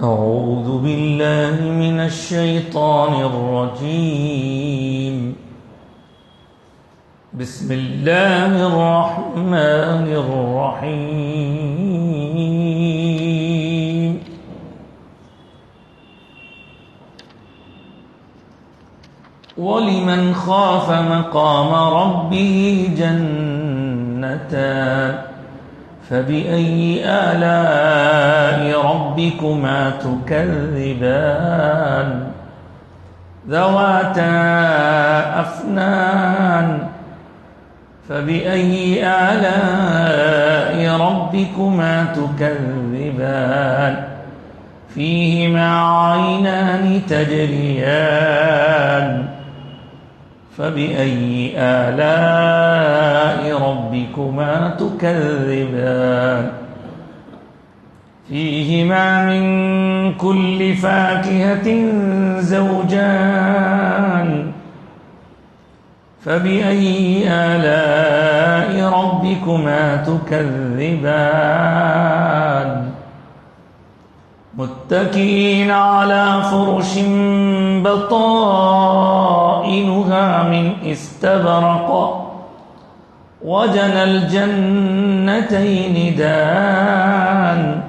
أعوذ بالله من الشيطان الرجيم. بسم الله الرحمن الرحيم. ولمن خاف مقام ربه جنتان فبأي آلاء ربكما تكذبان ذواتا أفنان فبأي آلاء ربكما تكذبان فيهما عينان تجريان فبأي آلاء ربكما تكذبان فيهما من كل فاكهة زوجان فبأي آلاء ربكما تكذبان متكئين على فرش بطائنها من استبرق وجنى الجنتين دان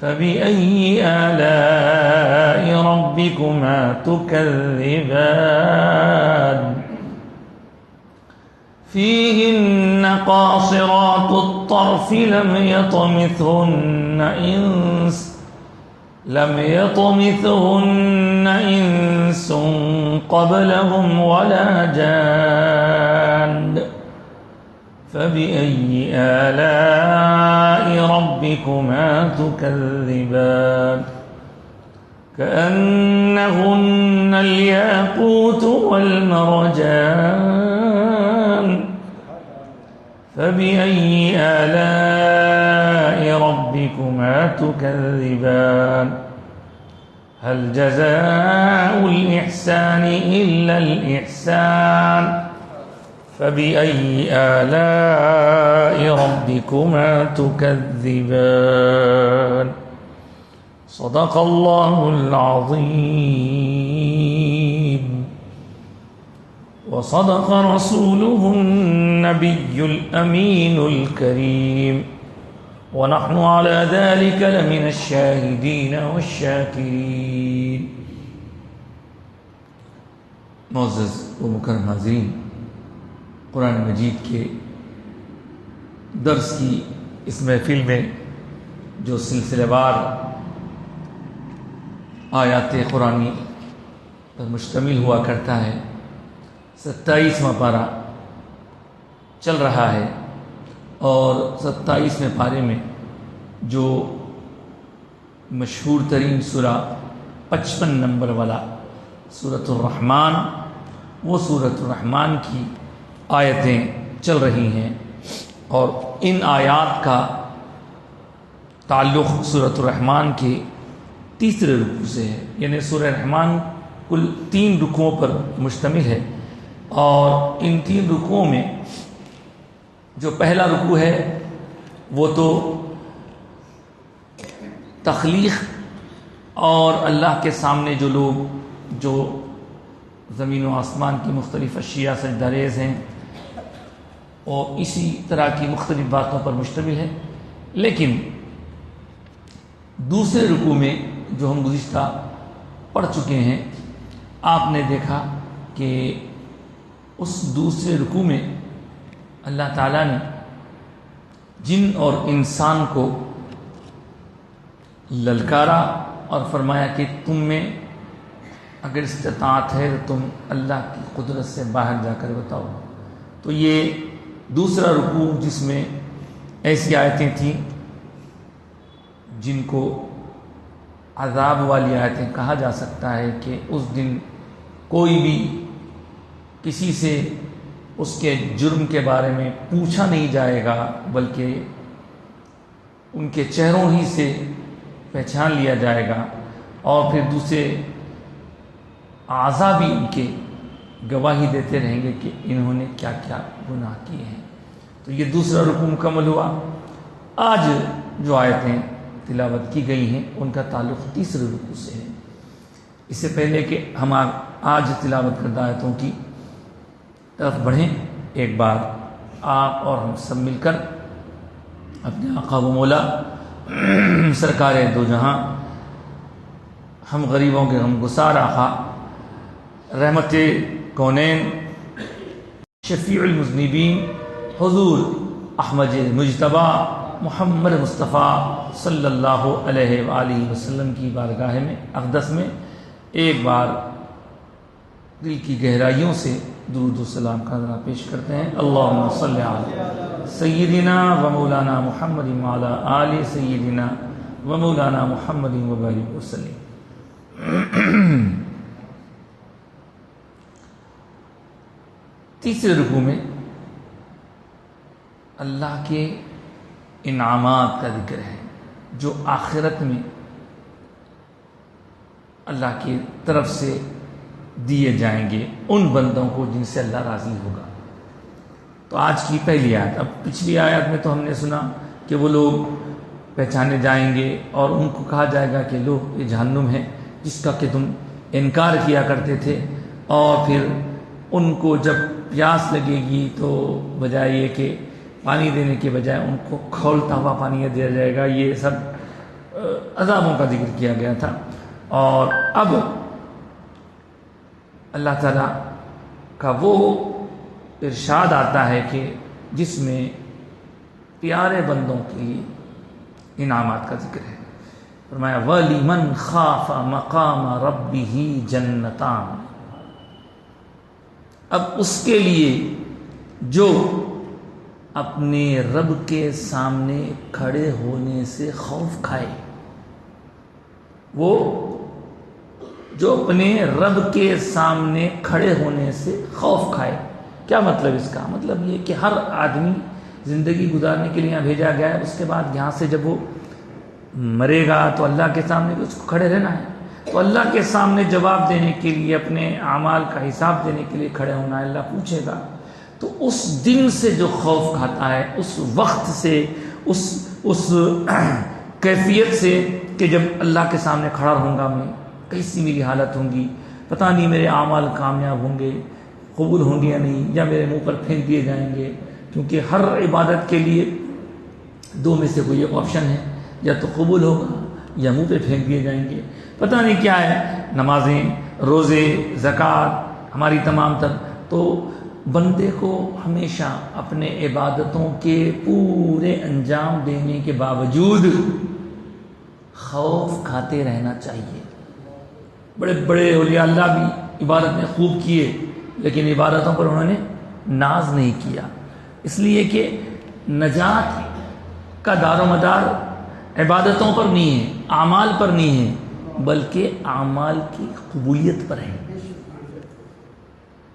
فبأي آلاء ربكما تكذبان فيهن قاصرات الطرف لم يطمثهن إنس قبلهم ولا جان فبأي آلاء ربكما تكذبان كأنهن الياقوت والمرجان فبأي آلاء ربكما تكذبان هل جزاء الإحسان إلا الإحسان فبأي آلاء ربكما تكذبان صدق الله العظيم وصدق رسوله النبي الأمين الكريم ونحن على ذلك لمن الشاهدين والشاكرين. معزز و مکرم حاضرین، قرآن مجید کے درس کی اس محفل میں جو سلسلہ وار آیات قرآنی پر مشتمل ہوا کرتا ہے، 27واں پارہ چل رہا ہے، اور 27ویں پارے میں جو مشہور ترین سورہ 55 نمبر والا سورۃ الرحمن، وہ سورۃ الرحمن کی آیتیں چل رہی ہیں، اور ان آیات کا تعلق سورۃ الرحمن کے تیسرے رکوع سے ہے. یعنی سورہ رحمان کل 3 رکوعوں پر مشتمل ہے، اور ان 3 رکوعوں میں جو پہلا رکوع ہے وہ تو تخلیق اور اللہ کے سامنے جو لوگ جو زمین و آسمان کی مختلف اشیاء سجدہ ریز ہیں، اور اسی طرح کی مختلف باتوں پر مشتمل ہے. لیکن دوسرے رکوع میں جو ہم گزشتہ پڑھ چکے ہیں، آپ نے دیکھا کہ اس دوسرے رکوع میں اللہ تعالیٰ نے جن اور انسان کو للکارا اور فرمایا کہ تم میں اگر استطاعت ہے تو تم اللہ کی قدرت سے باہر جا کر بتاؤ. تو یہ دوسرا رکوع جس میں ایسی آیتیں تھیں جن کو عذاب والی آیتیں کہا جا سکتا ہے، کہ اس دن کوئی بھی کسی سے اس کے جرم کے بارے میں پوچھا نہیں جائے گا، بلکہ ان کے چہروں ہی سے پہچان لیا جائے گا، اور پھر دوسرے اعضاء بھی ان کے گواہی دیتے رہیں گے کہ انہوں نے کیا کیا گناہ کیے ہیں. تو یہ دوسرا رکوع مکمل ہوا. آج جو آیتیں تلاوت کی گئی ہیں ان کا تعلق تیسرے رکوع سے ہے۔ اس سے پہلے کہ ہم آج تلاوت کردہ آیتوں کی طرف بڑھیں، ایک بار آپ اور ہم سب مل کر اپنے آقا و مولا سرکار دو جہاں، ہم غریبوں کے غمگسار آقا، رحمت کونین، شفیع المذنبین، حضور احمد مجتبیٰ محمد مصطفیٰ صلی اللہ علیہ وآلہ وسلم کی بارگاہ میں اقدس میں ایک بار دل کی گہرائیوں سے درود و سلام کا نذرانہ پیش کرتے ہیں۔ اللہم صلی علی سیدنا و مولانا محمد وعلی آل سیدنا و مولانا محمد وبارک وسلم۔ تیسرے رکوع میں اللہ کے انعامات کا ذکر ہے جو آخرت میں اللہ کی طرف سے دیے جائیں گے ان بندوں کو جن سے اللہ راضی ہوگا۔ تو آج کی پہلی آیت، اب پچھلی آیت میں تو ہم نے سنا کہ وہ لوگ پہچانے جائیں گے اور ان کو کہا جائے گا کہ لو یہ جہنم ہے جس کا کہ تم انکار کیا کرتے تھے، اور پھر ان کو جب پیاس لگے گی تو بجائے یہ کہ پانی دینے کے بجائے ان کو کھولتا ہوا پانی دیا جائے گا۔ یہ سب عذابوں کا ذکر کیا گیا تھا، اور اب اللہ تعالیٰ کا وہ ارشاد آتا ہے کہ جس میں پیارے بندوں کے لیے انعامات کا ذکر ہے۔ فرمایا وَلِمَنْ خَافَ مَقَامَ رَبِّهِ جَنَّتَانِ، اب اس کے لیے جو اپنے رب کے سامنے کھڑے ہونے سے خوف کھائے، وہ جو اپنے رب کے سامنے کھڑے ہونے سے خوف کھائے۔ کیا مطلب اس کا؟ مطلب یہ کہ ہر آدمی زندگی گزارنے کے لیے یہاں بھیجا گیا ہے، اس کے بعد یہاں سے جب وہ مرے گا تو اللہ کے سامنے اس کو کھڑے رہنا ہے، تو اللہ کے سامنے جواب دینے کے لیے، اپنے اعمال کا حساب دینے کے لیے کھڑے ہونا ہے۔ اللہ پوچھے گا، تو اس دن سے جو خوف کھاتا ہے، اس وقت سے، اس کیفیت سے کہ جب اللہ کے سامنے کھڑا ہوں گا میں، کیسی میری حالت ہوں گی، پتہ نہیں میرے اعمال کامیاب ہوں گے، قبول ہوں گے یا نہیں، یا میرے منہ پر پھینک دیے جائیں گے، کیونکہ ہر عبادت کے لیے دو میں سے کوئی ایک آپشن ہے، یا تو قبول ہوگا یا منہ پہ پھینک دیے جائیں گے۔ پتہ نہیں کیا ہے، نمازیں، روزے، زکوٰۃ، ہماری تمام تر، تو بندے کو ہمیشہ اپنے عبادتوں کے پورے انجام دینے کے باوجود خوف کھاتے رہنا چاہیے۔ بڑے بڑے اولیاء اللہ بھی عبادت میں خوب کیے، لیکن عبادتوں پر انہوں نے ناز نہیں کیا، اس لیے کہ نجات کا دار و مدار عبادتوں پر نہیں ہے، اعمال پر نہیں ہے، بلکہ اعمال کی قبولیت پر ہے۔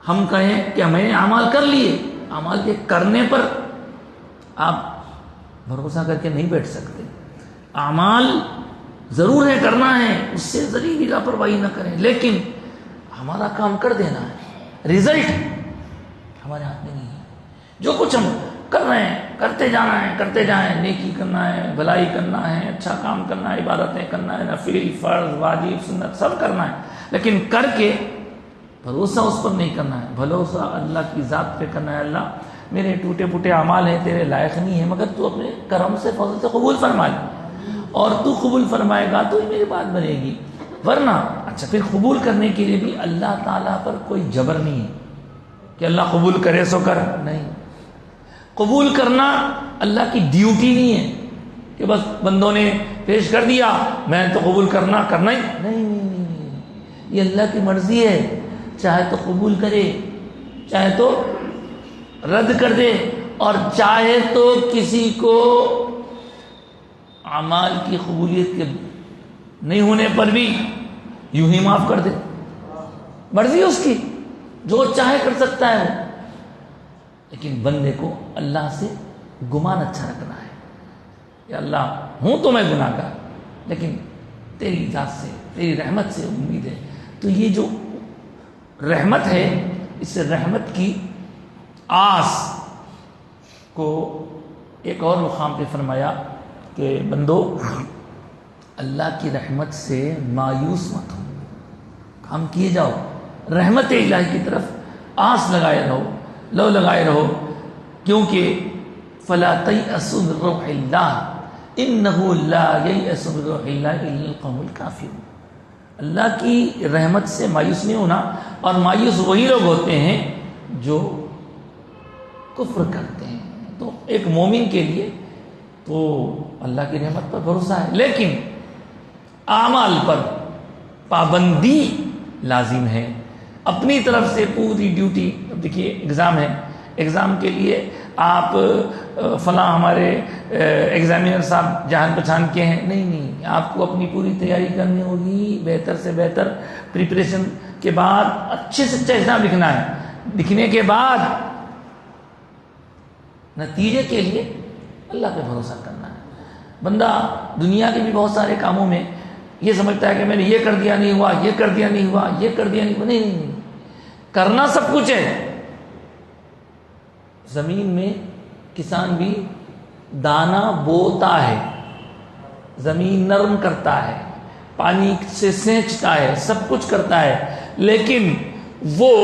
ہم کہیں کہ میں نے اعمال کر لیے، اعمال کے کرنے پر آپ بھروسہ کر کے نہیں بیٹھ سکتے۔ اعمال ضرور ہے، کرنا ہے، اس سے ذری بھی لاپرواہی نہ کریں، لیکن ہمارا کام کر دینا ہے، رزلٹ ہمارے ہاتھ میں نہیں ہے۔ جو کچھ ہم کر رہے ہیں کرتے جانا ہے، کرتے جائیں، نیکی کرنا ہے، بھلائی کرنا ہے، اچھا کام کرنا ہے، عبادتیں کرنا ہے، نفل، فرض، واجب، سنت سب کرنا ہے، لیکن کر کے بھروسہ اس پر نہیں کرنا ہے، بھروسہ اللہ کی ذات پہ کرنا ہے۔ اللہ میرے ٹوٹے پھوٹے اعمال ہیں، تیرے لائق نہیں ہے، مگر تو اپنے کرم سے، فضل سے قبول فرما لے، اور تو قبول فرمائے گا تو ہی میری بات بنے گی، ورنہ اچھا پھر قبول کرنے کے لیے بھی اللہ تعالیٰ پر کوئی جبر نہیں ہے کہ اللہ قبول کرے سو کر، نہیں، قبول کرنا اللہ کی ڈیوٹی نہیں ہے کہ بس بندوں نے پیش کر دیا میں تو قبول کرنا ہی نہیں، یہ اللہ کی مرضی ہے، چاہے تو قبول کرے، چاہے تو رد کر دے، اور چاہے تو کسی کو اعمال کی قبولیت کے نہیں ہونے پر بھی یوں ہی معاف کر دے، مرضی اس کی، جو چاہے کر سکتا ہے وہ، لیکن بندے کو اللہ سے گمان اچھا رکھنا ہے کہ اللہ ہوں تو میں گناہ گار، لیکن تیری ذات سے، تیری رحمت سے امید ہے۔ تو یہ جو رحمت ہے، اس رحمت کی آس کو ایک اور مقام پہ فرمایا کہ بندو اللہ کی رحمت سے مایوس مت ہو، کام کیے جاؤ، رحمت الہی کی طرف آس لگائے رہو، لو لگائے رہو، کیونکہ فلا تیأسوا من روح اللہ انہ لا ییأس من روح اللہ الا القوم الکافرون۔ اللہ کی رحمت سے مایوس نہیں ہونا، اور مایوس وہی لوگ ہوتے ہیں جو کفر کرتے ہیں۔ تو ایک مومن کے لیے تو اللہ کی رحمت پر بھروسہ ہے، لیکن اعمال پر پابندی لازم ہے، اپنی طرف سے پوری ڈیوٹی۔ اب دیکھیے ایگزام ہے، ایگزام کے لیے آپ فلاں ہمارے ایگزامینر صاحب جان پہچان کے ہیں، نہیں، آپ کو اپنی پوری تیاری کرنی ہوگی، بہتر سے بہتر پریپریشن کے بعد اچھے سے اچھا ایگزام لکھنا ہے، لکھنے کے بعد نتیجے کے لیے اللہ پہ بھروسہ کرنا ہے۔ بندہ دنیا کے بھی بہت سارے کاموں میں یہ سمجھتا ہے کہ میں نے یہ کر دیا نہیں ہوا، یہ کر دیا نہیں ہوا، یہ کر دیا نہیں ہوا، نہیں، کرنا سب کچھ ہے۔ زمین میں کسان بھی دانا بوتا ہے، زمین نرم کرتا ہے، پانی سے سینچتا ہے، سب کچھ کرتا ہے، لیکن وہ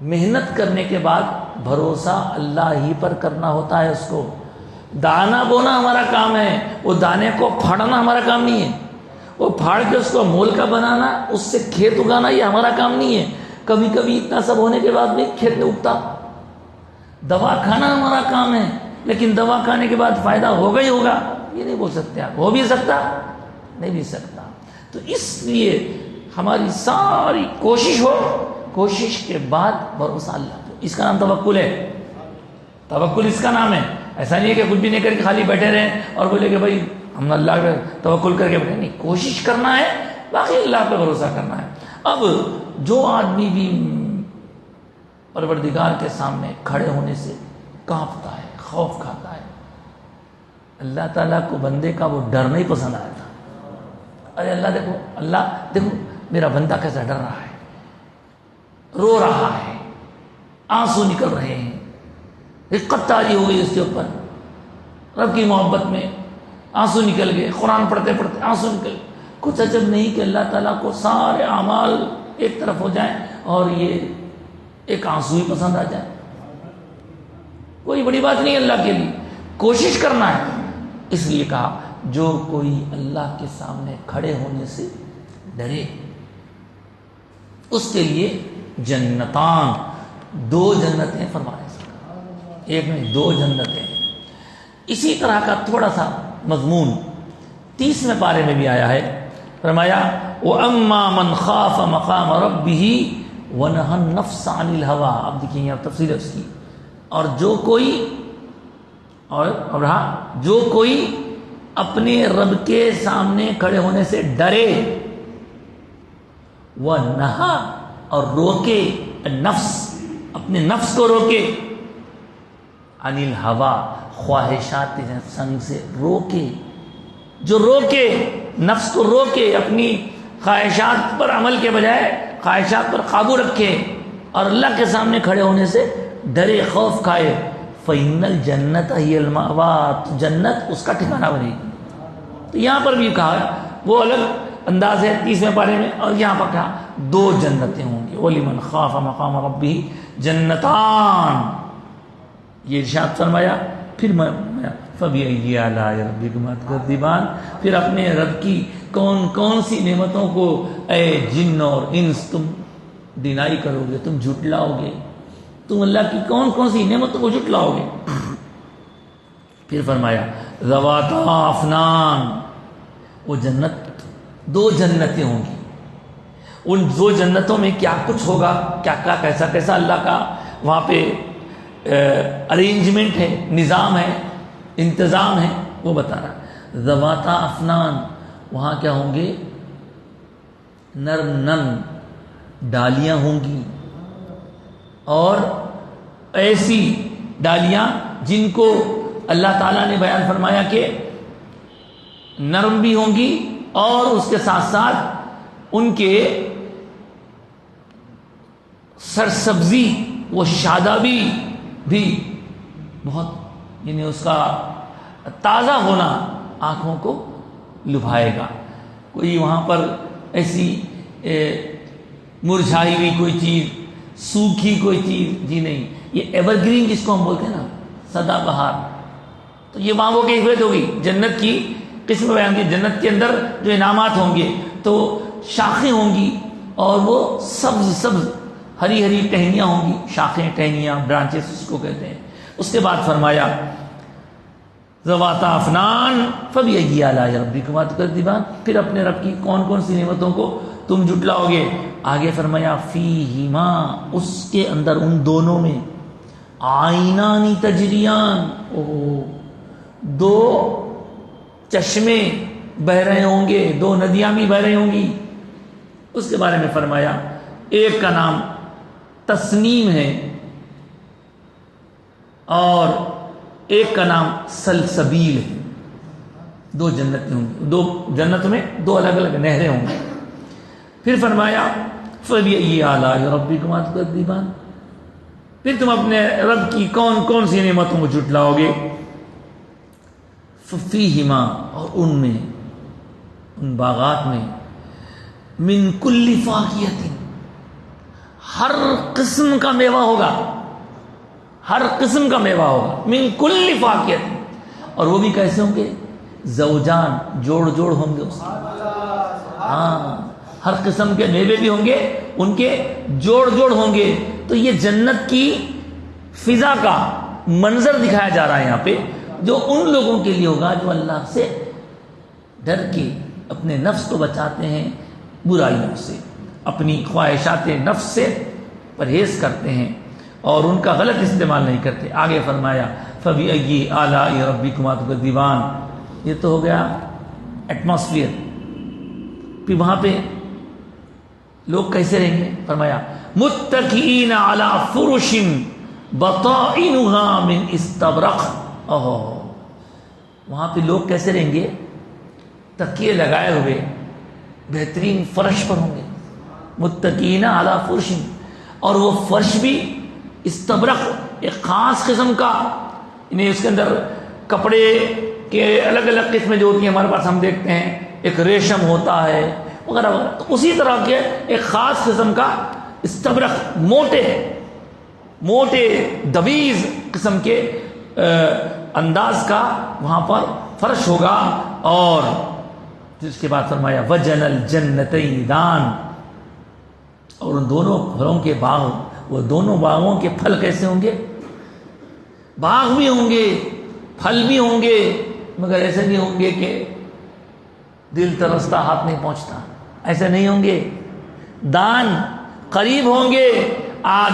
محنت کرنے کے بعد بھروسہ اللہ ہی پر کرنا ہوتا ہے۔ اس کو دانا بونا ہمارا کام ہے، وہ دانے کو پھاڑنا ہمارا کام نہیں ہے، وہ پھاڑ کے اس کو مول کا بنانا، اس سے کھیت اگانا، یہ ہمارا کام نہیں ہے۔ کبھی کبھی اتنا سب ہونے کے بعد بھی کھیت نہیں اگتا۔ دوا کھانا ہمارا کام ہے، لیکن دوا کھانے کے بعد فائدہ ہوگا ہی ہوگا، یہ نہیں بول سکتے آپ۔ ہو بھی سکتا، نہیں بھی سکتا۔ تو اس لیے ہماری ساری کوشش ہو، کوشش کے بعد بھروسہ اللہ پہ۔ اس کا نام توکل ہے، توکل اس کا نام ہے۔ ایسا نہیں ہے کہ کچھ بھی نہیں کر کے خالی بیٹھے رہیں اور بولے کہ بھائی ہم اللہ پہ توکل کر کے بیٹھے، نہیں، کوشش کرنا ہے، باقی اللہ پہ بھروسہ کرنا ہے۔ اب جو آدمی بھی پروردگار کے سامنے کھڑے ہونے سے کانپتا ہے، خوف کھاتا ہے، اللہ تعالیٰ کو بندے کا وہ ڈر نہیں پسند آیا تھا۔ ارے اللہ دیکھو میرا بندہ کیسا ڈر رہا ہے، رو رہا ہے، آنسو نکل رہے ہیں، رقت تاری ہو گئی اس کے اوپر، رب کی محبت میں آنسو نکل گئے، قرآن پڑھتے پڑھتے آنسو نکل گئے۔ کچھ عجب نہیں کہ اللہ تعالیٰ کو سارے اعمال ایک طرف ہو جائیں اور یہ ایک آنسو ہی پسند آ جائے، کوئی بڑی بات نہیں اللہ کے لیے، کوشش کرنا ہے۔ اس لیے کہا جو کوئی اللہ کے سامنے کھڑے ہونے سے ڈرے اس کے لیے جنتان، 2 جنتیں فرمانے سے، ایک نہیں 2 جنتیں۔ اسی طرح کا تھوڑا سا مضمون 30ویں پارے میں بھی آیا ہے، فرمایا وَأَمَّا مَنْ خَافَ مَقَامَ رَبِّهِ وَنَهَى النَّفْسَ عَنِ الْهَوَىٰ۔ اب دیکھیں یہاں تفصیل ہے اس کی، اور جو کوئی اپنے رب کے سامنے کھڑے ہونے سے ڈرے، وَنَهَى اور روکے، نفس اپنے نفس کو روکے، عَنِ الْهَوَىٰ خواہشات سنگ سے روکے، جو روکے نفس کو روکے، اپنی خواہشات پر عمل کے بجائے خواہشات پر قابو رکھے اور اللہ کے سامنے کھڑے ہونے سے ڈرے، خوف کھائے، فَإِنَّ الْجَنَّةَ هِيَ الْمَأْوَىٰ، جنت اس کا ٹھکانہ بنے گی۔ تو یہاں پر بھی کہا وہ الگ انداز ہے 30ویں پارے میں، اور یہاں پر کہا 2 جنتیں ہوں گی، وَلِمَنْ خَافَ مَقَامَ رَبِّهِ جَنَّتَانِ، یہ ارشاد فرمایا۔ پھر فَبِأَيِّ آلَاءِ رَبِّكُمَا تُكَذِّبَانِ، پھر اپنے رب کی کون کون سی نعمتوں کو اے جن اور انس تم ڈینائی کرو گے، تم جھٹلاؤ گے، تم اللہ کی کون کون سی نعمتوں کو جھٹلاؤ گے۔ پھر فرمایا ذواتا افنان، وہ جنت 2 جنتیں ہوں گی، ان 2 جنتوں میں کیا کچھ ہوگا، کیا کیسا کیسا اللہ کا وہاں پہ ارینجمنٹ ہے، نظام ہے، انتظام ہے، وہ بتا رہا۔ ذواتا افنان، وہاں کیا ہوں گے، نرم نرم ڈالیاں ہوں گی، اور ایسی ڈالیاں جن کو اللہ تعالیٰ نے بیان فرمایا کہ نرم بھی ہوں گی، اور اس کے ساتھ ساتھ ان کے سرسبزی وہ شادابی بھی بہت، یعنی اس کا تازہ ہونا آنکھوں کو لبھائے گا. کوئی وہاں پر ایسی مرجھائی ہوئی کوئی چیز، سوکھی کوئی چیز جی نہیں. یہ ایور گرین جس کو ہم بولتے ہیں نا، سدا بہار، تو یہ وہاں وہ کیفیت ہوگی. جنت کی قسم بیان کی، جنت کے اندر جو انعامات ہوں گے تو شاخیں ہوں گی اور وہ سبز سبز ہری ہری ٹہنیاں ہوں گی. شاخیں، ٹہنیاں، برانچز اس کو کہتے ہیں. اس کے بعد فرمایا ذواتا افنان فبأي آلاء ربكما تكذبان، پھر اپنے رب کی کون کون سی نعمتوں کو تم جھٹلاؤ گے. آگے فرمایا فیہما، اس کے اندر ان دونوں میں عینان تجریان، دو چشمے بہ رہے ہوں گے، دو ندیاں بھی بہ رہی ہوں گی. اس کے بارے میں فرمایا ایک کا نام تسنیم ہے اور ایک کا نام سلسبیل ہے. دو جنت ہوں گی، دو جنت میں دو الگ الگ نہریں ہوں گی. پھر فرمایا فبأي آلاء ربكما تكذبان، پھر تم اپنے رب کی کون کون سی نعمتوں کو جھٹلاؤ گے. فیہما، اور ان میں، ان باغات میں، من کل فاکہۃ، ہر قسم کا میوہ ہوگا، ہر قسم کا میوہ ہوگا. من کل فاکہۃ، اور وہ بھی کیسے ہوں گے؟ زوجان، جوڑ جوڑ ہوں گے اس کے. ہاں، ہر قسم کے میوے بھی ہوں گے، ان کے جوڑ جوڑ ہوں گے. تو یہ جنت کی فضا کا منظر دکھایا جا رہا ہے یہاں پہ، جو ان لوگوں کے لیے ہوگا جو اللہ سے ڈر کے اپنے نفس کو بچاتے ہیں برائیوں سے، اپنی خواہشات نفس سے پرہیز کرتے ہیں اور ان کا غلط استعمال نہیں کرتے. آگے فرمایا فبأي آلاء ربكما تكذبان. یہ تو ہو گیا ایٹماسفیئر. پھر وہاں پہ لوگ کیسے رہیں گے؟ فرمایا متکئین علی فرش بطائنها من استبرق. وہاں پہ لوگ کیسے رہیں گے؟ تکیے لگائے ہوئے بہترین فرش پر ہوں گے. متکئین علی فرش، اور وہ فرش بھی استبرق، ایک خاص قسم کا، یعنی اس کے اندر کپڑے کے الگ الگ قسمیں جو ہوتی ہیں ہمارے پاس ہم دیکھتے ہیں، ایک ریشم ہوتا ہے وغیرہ وغیرہ، تو اسی طرح کے ایک خاص قسم کا استبرق، موٹے موٹے دویز قسم کے انداز کا وہاں پر فرش ہوگا. اور جس کے بعد فرمایا وجن الجنتین دان، اور ان دونوں پھلوں کے باغ، وہ دونوں باغوں کے پھل کیسے ہوں گے؟ باغ بھی ہوں گے، پھل بھی ہوں گے، مگر ایسے نہیں ہوں گے کہ دل ترستا ہاتھ نہیں پہنچتا، ایسے نہیں ہوں گے. دان قریب ہوں گے، آپ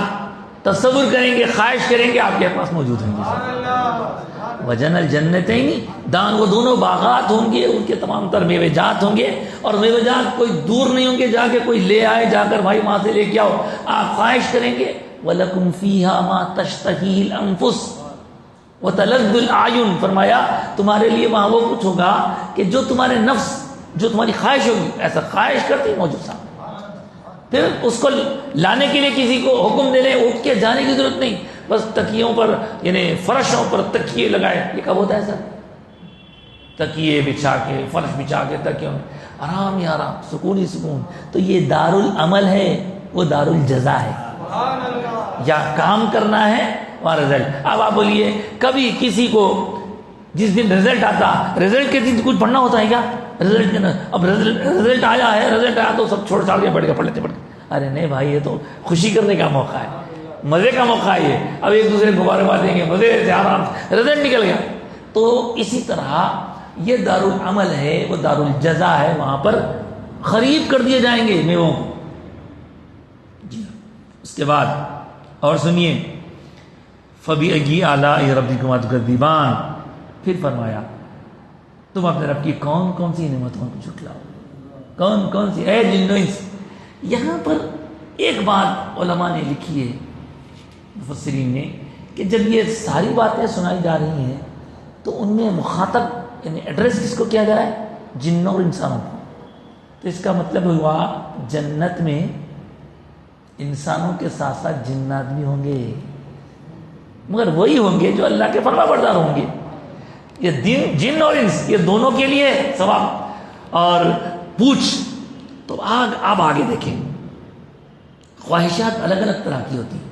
تصور کریں گے، خواہش کریں گے، آپ کے پاس موجود ہوں گے. وجن الجنتین دان، وہ دونوں باغات ہوں گے، ان کے تمام تر میوے جات ہوں گے، اور میوے جات کوئی دور نہیں ہوں گے جا کے کوئی لے آئے، جا کر بھائی وہاں سے لے کے آؤ. آپ خواہش کریں گے وَلَكُمْ فِيهَا مَا تَشْتَهِيهِ الْأَنفُسُ وَتَلَذُّ الْأَعْيُنُ. فرمایا تمہارے لیے وہاں وہ کچھ ہوگا کہ جو تمہارے نفس، جو تمہاری خواہش ہوگی، ایسا خواہش کرتی موجود صاحب. پھر اس کو لانے کے لیے کسی کو حکم دینے اٹھ کے جانے کی ضرورت نہیں، بس تکیوں پر، یعنی فرشوں پر تکیے لگائے. یہ کب ہوتا ہے سر؟ تکیے بچھا کے، فرش بچھا کے، تکیوں میں آرام ہی آرام، سکون ہی سکون. تو یہ دار العمل ہے، وہ دار الجزا ہے. یا کام کرنا ہے وہاں رزلٹ. اب آپ بولیے کبھی کسی کو جس دن رزلٹ آتا، رزلٹ کے دن کچھ پڑھنا ہوتا ہے کیا؟ رزلٹ کے اب رزلٹ آیا ہے، رزلٹ آیا تو سب چھوڑ چھاڑ کے پڑھ لیتے. ارے نہیں بھائی، یہ تو خوشی کرنے کا موقع ہے، مزے کا موقع ہے یہ. اب ایک دوسرے کو مبارکباد دیں گے، مزے سے آرام سے رزلٹ نکل گیا. تو اسی طرح یہ دار العمل ہے، وہ دار الجزا ہے، وہاں پر خرید کر دیے جائیں گے میووں کو. اس کے بعد اور سنیے فبأي آلاء ربكما تكذبان. پھر فرمایا تم اپنے رب کی کون کون سی نعمتوں کو جھٹلاؤ، کون کون سی. اے جنو انس، یہاں پر ایک بات علماء نے لکھی ہے، مفسرین نے، کہ جب یہ ساری باتیں سنائی جا رہی ہیں تو ان میں مخاطب یعنی ایڈریس کس کو کیا جا رہا ہے؟ جنوں اور انسانوں کو. تو اس کا مطلب ہوا جنت میں انسانوں کے ساتھ ساتھ جنات بھی ہوں گے، مگر وہی ہوں گے جو اللہ کے فرما بردار ہوں گے. یہ جن اور انس، یہ دونوں کے لیے ثواب. اور پوچھ. تو آپ آگے دیکھیں, خواہشات الگ الگ طرح کی ہوتی ہیں.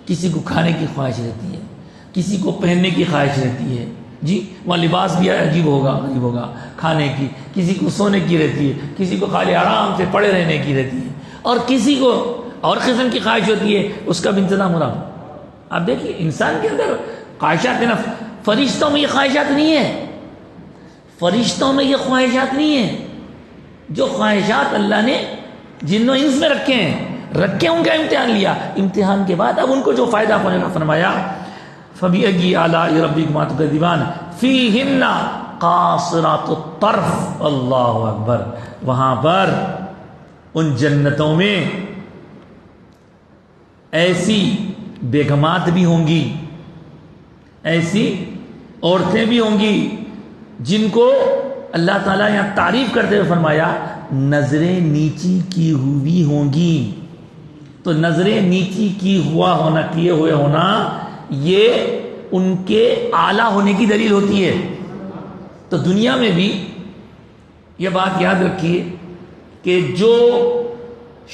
کسی کو کھانے کی خواہش رہتی ہے, کسی کو پہننے کی خواہش رہتی ہے, جی وہاں لباس بھی عجیب ہوگا غریب ہوگا, کھانے کی, کسی کو سونے کی رہتی ہے, کسی کو خالی آرام سے پڑے رہنے کی رہتی ہے, اور کسی کو اور قسم کی خواہش ہوتی ہے, اس کا بھی انتظام ہو رہا ہو. آپ دیکھیے انسان کے اندر خواہشات ہیں. فرشتوں میں یہ خواہشات نہیں ہے, فرشتوں میں یہ خواہشات نہیں ہیں. جو خواہشات اللہ نے جن و انس میں رکھے ہیں, ان کا امتحان لیا, امتحان کے بعد اب ان کو جو فائدہ پہنچے گا, فرمایا فَبِأَيِّ آلَاءِ رَبِّكُمَا تُكَذِّبَانِ فِيهِنَّ قَاصِرَاتُ الطَّرْفِ. اللہ اکبر. وہاں پر ان جنتوں میں ایسی بیگمات بھی ہوں گی, ایسی عورتیں بھی ہوں گی جن کو اللہ تعالیٰ یہاں تعریف کرتے ہوئے فرمایا نظریں نیچی کی ہوئی ہوں گی. تو نظریں نیچی کیے ہوئے ہونا یہ ان کے اعلیٰ ہونے کی دلیل ہوتی ہے. تو دنیا میں بھی یہ بات یاد رکھیے کہ جو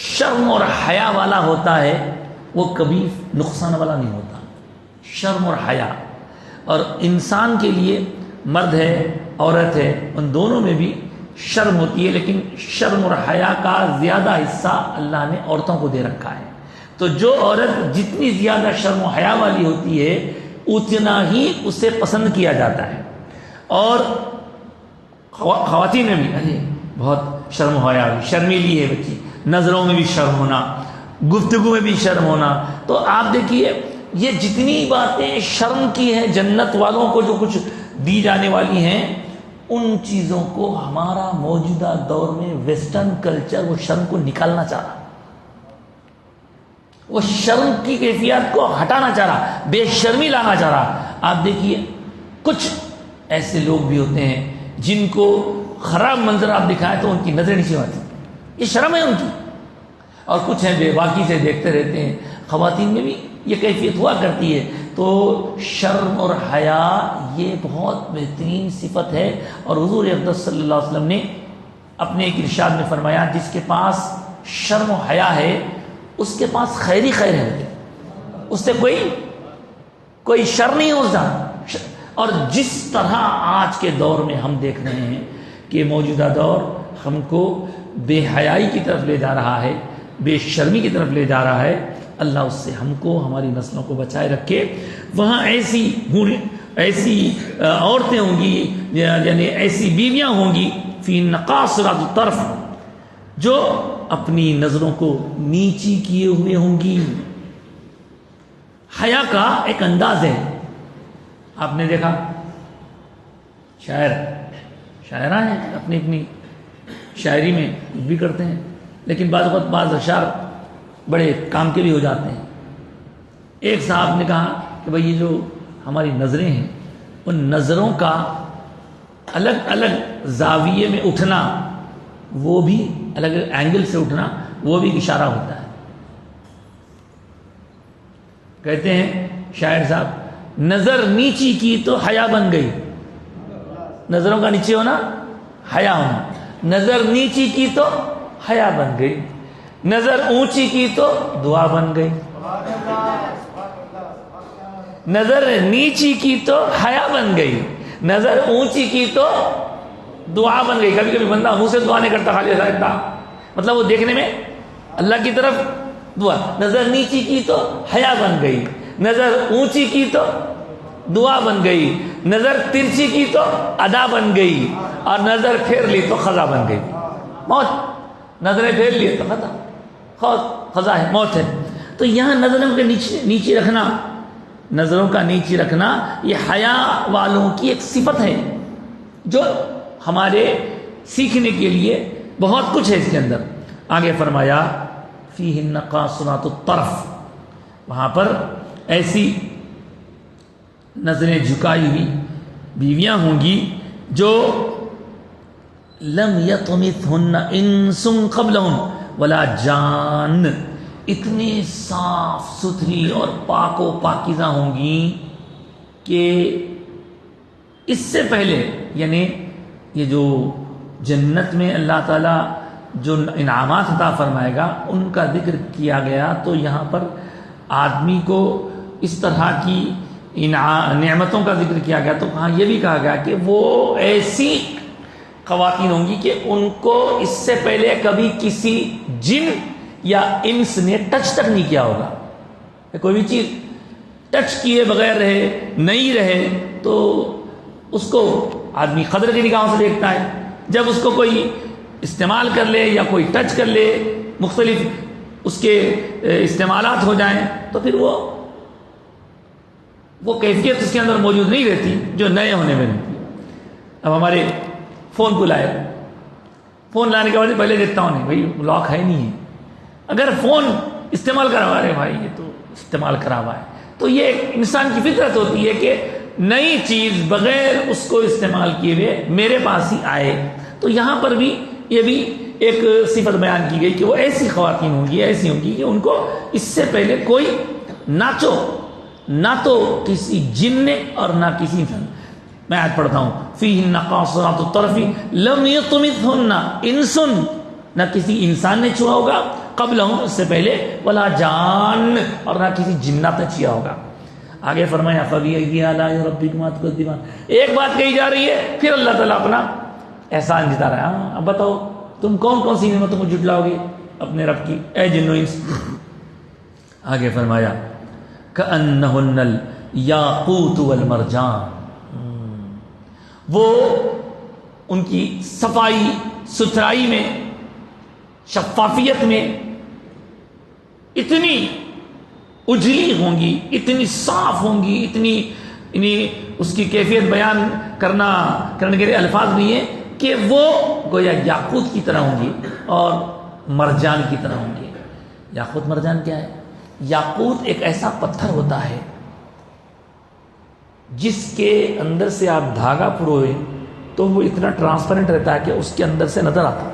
شرم اور حیا والا ہوتا ہے وہ کبھی نقصان والا نہیں ہوتا. شرم اور حیا, اور انسان کے لیے مرد ہے عورت ہے ان دونوں میں بھی شرم ہوتی ہے, لیکن شرم اور حیا کا زیادہ حصہ اللہ نے عورتوں کو دے رکھا ہے. تو جو عورت جتنی زیادہ شرم و حیا والی ہوتی ہے اتنا ہی اسے پسند کیا جاتا ہے. اور خواتین میں بھی بہت شرم و حیا, شرمیلی ہے بچی, نظروں میں بھی شرم ہونا, گفتگو میں بھی شرم ہونا. تو آپ دیکھیے یہ جتنی باتیں شرم کی ہیں جنت والوں کو جو کچھ دی جانے والی ہیں, ان چیزوں کو ہمارا موجودہ دور میں ویسٹرن کلچر وہ شرم کو نکالنا چاہ رہا, وہ شرم کی کیفیت کو ہٹانا چاہ رہا, بے شرمی لانا چاہ رہا. آپ دیکھیے کچھ ایسے لوگ بھی ہوتے ہیں جن کو خراب منظر آپ دکھائیں تو ان کی نظریں نیچے آتی, یہ شرم ہے ان کی. اور کچھ ہیں بے باکی سے دیکھتے رہتے ہیں. خواتین میں بھی یہ کیفیت ہوا کرتی ہے. تو شرم اور حیا یہ بہت بہترین صفت ہے. اور حضور اقدس صلی اللہ علیہ وسلم نے اپنے ایک ارشاد میں فرمایا جس کے پاس شرم و حیا ہے اس کے پاس خیر ہی خیر ہے, اس سے کوئی شر نہیں ہوتا. اور جس طرح آج کے دور میں ہم دیکھ رہے ہیں کہ موجودہ دور ہم کو بے حیائی کی طرف لے جا رہا ہے, بے شرمی کی طرف لے جا رہا ہے, اللہ اس سے ہم کو ہماری نسلوں کو بچائے رکھے. وہاں ایسی عورتیں ہوں گی, یعنی ایسی بیویاں ہوں گی فی نقاصرات الطرف, جو اپنی نظروں کو نیچی کیے ہوئے ہوں گی. حیا کا ایک انداز ہے. آپ نے دیکھا شاعرہ ہیں اپنی اپنی شاعری میں بھی کرتے ہیں, لیکن بعض وقت بعض اشعار بڑے کام کے بھی ہو جاتے ہیں. ایک صاحب نے کہا کہ بھئی یہ جو ہماری نظریں ہیں ان نظروں کا الگ الگ زاویے میں اٹھنا, وہ بھی الگ الگ اینگل سے اٹھنا, وہ بھی اشارہ ہوتا ہے. کہتے ہیں شاعر صاحب نظر نیچی کی تو حیا بن گئی. نظروں کا نیچے ہونا حیا ہونا, نظر نیچی کی تو حیا بن گئی, نظر اونچی کی تو دعا بن گئی. نظر نیچی کی تو حیا بن گئی, نظر اونچی کی تو دعا بن گئی. کبھی کبھی بندہ منہ سے دعا نہیں کرتا, خالی ایسا کرتا, مطلب وہ دیکھنے میں اللہ کی طرف دعا. نظر نیچی کی تو حیا بن گئی, نظر اونچی کی تو دعا بن گئی, نظر ترچی کی تو ادا بن گئی, اور نظر پھیر لی تو خزا بن گئی. موت, نظریں پھیر لی تو خزا ہے, موت ہے. تو یہاں نظروں کے نیچے رکھنا, نظروں کا نیچے رکھنا یہ حیا والوں کی ایک صفت ہے جو ہمارے سیکھنے کے لیے بہت کچھ ہے اس کے اندر. آگے فرمایا فیہن قاصرات الطرف, وہاں پر ایسی نظریں جھکائی ہوئی بیویاں ہوں گی جو لم یطمثہن انس قبلہم ولا جان, اتنی صاف ستھری اور پاک و پاکیزہ ہوں گی کہ اس سے پہلے, یعنی یہ جو جنت میں اللہ تعالیٰ جو انعامات عطا فرمائے گا ان کا ذکر کیا گیا، تو یہاں پر آدمی کو اس طرح کی نعمتوں کا ذکر کیا گیا، تو وہاں یہ بھی کہا گیا کہ وہ ایسی خواتین ہوں گی کہ ان کو اس سے پہلے کبھی کسی جن یا انس نے ٹچ تک نہیں کیا ہوگا. کوئی بھی چیز ٹچ کیے بغیر رہے، نہیں رہے، تو اس کو آدمی قدر کی نگاہوں سے دیکھتا ہے. جب اس کو کوئی استعمال کر لے یا کوئی ٹچ کر لے، مختلف اس کے استعمالات ہو جائیں، تو پھر وہ کیفیت اس کے اندر موجود نہیں رہتی جو نئے ہونے میں رہتی. اب ہمارے فون کو لائے، فون لانے کے بعد پہلے دیکھتا ہوں نہیں بھائی لاک ہے نہیں ہے. اگر فون استعمال کرا ہوا ہے بھائی، یہ تو استعمال کرا ہوا ہے، تو یہ ایک انسان کی فطرت ہوتی ہے کہ نئی چیز بغیر اس کو استعمال کیے ہوئے میرے پاس ہی آئے. تو یہاں پر بھی یہ بھی ایک صفت بیان کی گئی کہ وہ ایسی خواتین ہوں گی، ایسی ہوں گی کہ ان کو اس سے پہلے کوئی نہ تو کسی جن نے اور نہ کسی انسان. میں آیت پڑھتا ہوں، فیہن قاصرات الطرف لم یطمثہن انس، نہ کسی انسان نے چھوا ہوگا قبلہم اس سے پہلے، ولا جان، اور نہ کسی جنات نے چھیا ہوگا. آگے فرمایا فبأي آلاء ربكما تكذبان. ایک بات کہی جا رہی ہے، پھر اللہ تعالیٰ اپنا احسان جتا رہا ہے. اب بتاؤ تم کون کون سی نعمتوں کو جھٹلاؤ گے اپنے رب کی، اے جن و انس. آگے فرمایا کأنہن الیاقوت والمرجان، وہ ان کی صفائی ستھرائی میں، شفافیت میں اتنی اجلی ہوں گی، اتنی صاف ہوں گی، اتنی اس کی کیفیت بیان کرنے کے لیے الفاظ نہیں ہے کہ وہ گویا یاقوت کی طرح ہوں گی اور مرجان کی طرح ہوں گی. یاقوت مرجان کیا ہے؟ یاقوت ایک ایسا پتھر ہوتا ہے جس کے اندر سے آپ دھاگا پروئے تو وہ اتنا ٹرانسپیرنٹ رہتا ہے کہ اس کے اندر سے نظر آتا.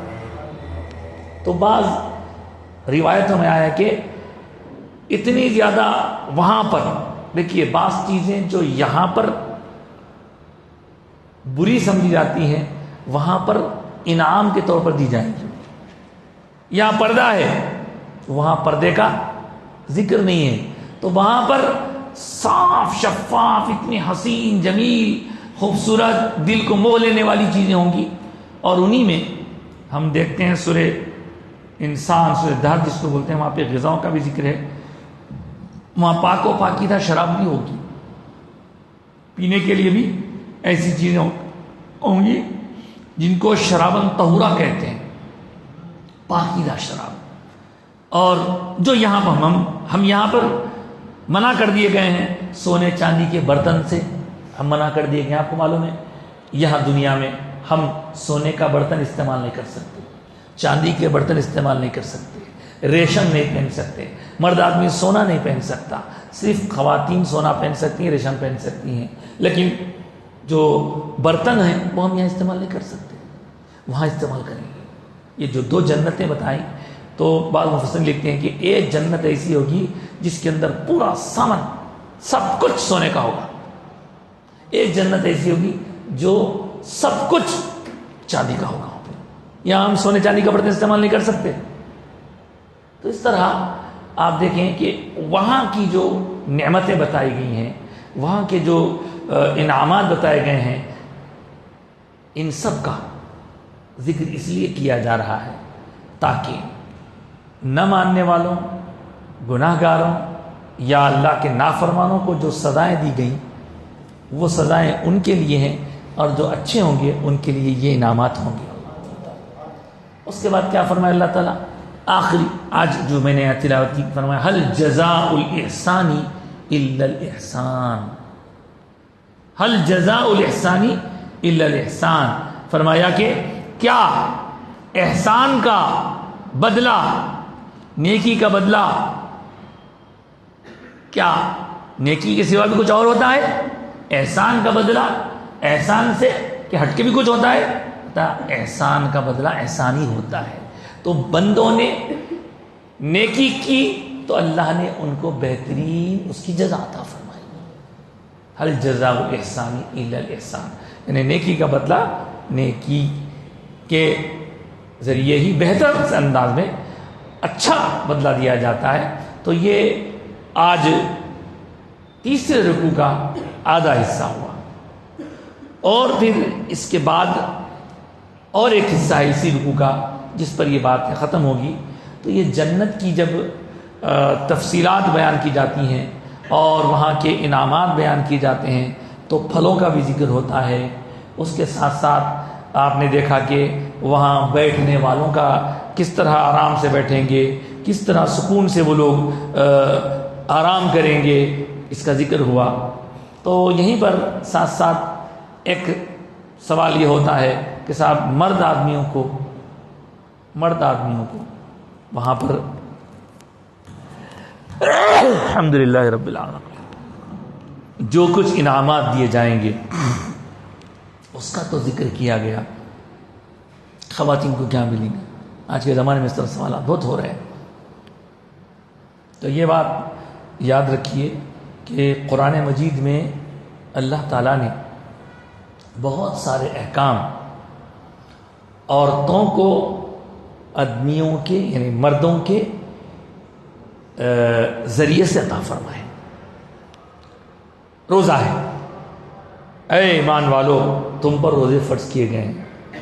تو بعض روایتوں میں آیا کہ اتنی زیادہ وہاں پر دیکھیے، بعض چیزیں جو یہاں پر بری سمجھی جاتی ہیں وہاں پر انعام کے طور پر دی جائیں گی. یہاں پردہ ہے، وہاں پردے کا ذکر نہیں ہے، تو وہاں پر صاف شفاف اتنی حسین جمیل خوبصورت دل کو موہ لینے والی چیزیں ہوں گی. اور انہی میں ہم دیکھتے ہیں سورہ انسان، سورہ دہر جس کو بولتے ہیں، وہاں پہ غذاؤں کا بھی ذکر ہے. وہاں پاک و پاکیزہ شراب بھی ہوگی، پینے کے لیے بھی ایسی چیزیں ہوں گی جن کو شرابن طہورا کہتے ہیں، پاکیزہ شراب. اور جو یہاں پر ہم یہاں پر منع کر دیے گئے ہیں سونے چاندی کے برتن سے، ہم منع کر دیے گئے ہیں. آپ کو معلوم ہے یہاں دنیا میں ہم سونے کا برتن استعمال نہیں کر سکتے، چاندی کے برتن استعمال نہیں کر سکتے، ریشم نہیں پہن سکتے، مرد آدمی سونا نہیں پہن سکتا، صرف خواتین سونا پہن سکتی ہیں، ریشم پہن سکتی ہیں. لیکن جو برتن ہیں وہ ہم یہاں استعمال نہیں کر سکتے، وہاں استعمال کریں گے. یہ جو دو جنتیں بتائیں تو بعض مفسرین لکھتے ہیں کہ ایک جنت ایسی ہوگی جس کے اندر پورا سامان سب کچھ سونے کا ہوگا، ایک جنت ایسی ہوگی جو سب کچھ چاندی کا ہوگا. یہاں ہم سونے چاندی کا برتن استعمال نہیں کر سکتے. تو اس طرح آپ دیکھیں کہ وہاں کی جو نعمتیں بتائی گئی ہیں، وہاں کے جو انعامات بتائے گئے ہیں، ان سب کا ذکر اس لیے کیا جا رہا ہے تاکہ نہ ماننے والوں، گناہ گاروں یا اللہ کے نافرمانوں کو جو سزائیں دی گئیں وہ سزائیں ان کے لیے ہیں، اور جو اچھے ہوں گے ان کے لیے یہ انعامات ہوں گے. اس کے بعد کیا فرمایا اللہ تعالیٰ؟ آخری آج جو میں نے تلاوت کی فرمایا هل جزاء الاحسان الا الاحسان، هل جزاء الاحسان الا الاحسان. فرمایا کہ کیا احسان کا بدلہ، نیکی کا بدلہ، کیا نیکی کے سوا بھی کچھ اور ہوتا ہے؟ احسان کا بدلہ احسان سے کہ ہٹ کے بھی کچھ ہوتا ہے؟ احسان کا بدلہ احسان ہی ہوتا ہے. تو بندوں نے نیکی کی تو اللہ نے ان کو بہترین اس کی جزا عطا فرمائی. هل جزاء الاحسان الا الاحسان، یعنی نیکی کا بدلہ نیکی کے ذریعے ہی بہتر انداز میں اچھا بدلہ دیا جاتا ہے. تو یہ آج تیسرے رکوع کا آدھا حصہ ہوا، اور پھر اس کے بعد اور ایک حصہ ہے اسی رکوع کا جس پر یہ بات ختم ہوگی. تو یہ جنت کی جب تفصیلات بیان کی جاتی ہیں اور وہاں کے انعامات بیان کیے جاتے ہیں تو پھلوں کا بھی ذکر ہوتا ہے. اس کے ساتھ ساتھ آپ نے دیکھا کہ وہاں بیٹھنے والوں کا کس طرح آرام سے بیٹھیں گے، کس طرح سکون سے وہ لوگ آرام کریں گے، اس کا ذکر ہوا. تو یہیں پر ساتھ ساتھ ایک سوال یہ ہوتا ہے کہ صاحب مرد آدمیوں کو وہاں پر الحمدللہ رب العالمین جو کچھ انعامات دیے جائیں گے اس کا تو ذکر کیا گیا. خواتین کو کیا ملیں گے؟ آج کے زمانے میں اس طرح سوالات بہت ہو رہے ہیں. تو یہ بات یاد رکھیے کہ قرآن مجید میں اللہ تعالیٰ نے بہت سارے احکام عورتوں کو آدمیوں کے یعنی مردوں کے ذریعے سے عطا فرمائے. روزہ ہے، اے ایمان والو تم پر روزے فرض کیے گئے ہیں.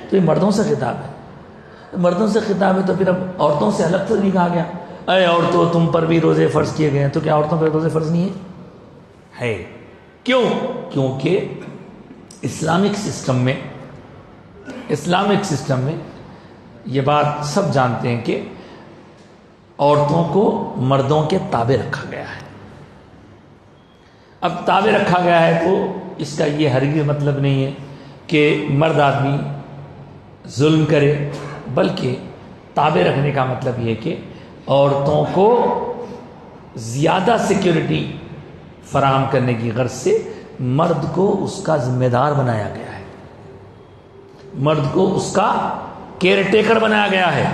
تو یہ مردوں سے خطاب ہے، مردوں سے خطاب ہے تو پھر اب عورتوں سے الگ تو نہیں کہا گیا اے عورتوں تم پر بھی روزے فرض کیے گئے ہیں. تو کیا عورتوں پر روزے فرض نہیں ہے؟ کیوں؟ کیونکہ اسلامک سسٹم میں یہ بات سب جانتے ہیں کہ عورتوں کو مردوں کے تابع رکھا گیا ہے. اب تابع رکھا گیا ہے تو اس کا یہ ہرگز مطلب نہیں ہے کہ مرد آدمی ظلم کرے، بلکہ تابع رکھنے کا مطلب یہ کہ عورتوں کو زیادہ سیکیورٹی فراہم کرنے کی غرض سے مرد کو اس کا ذمہ دار بنایا گیا ہے، مرد کو اس کا کیئر ٹیکر بنایا گیا ہے.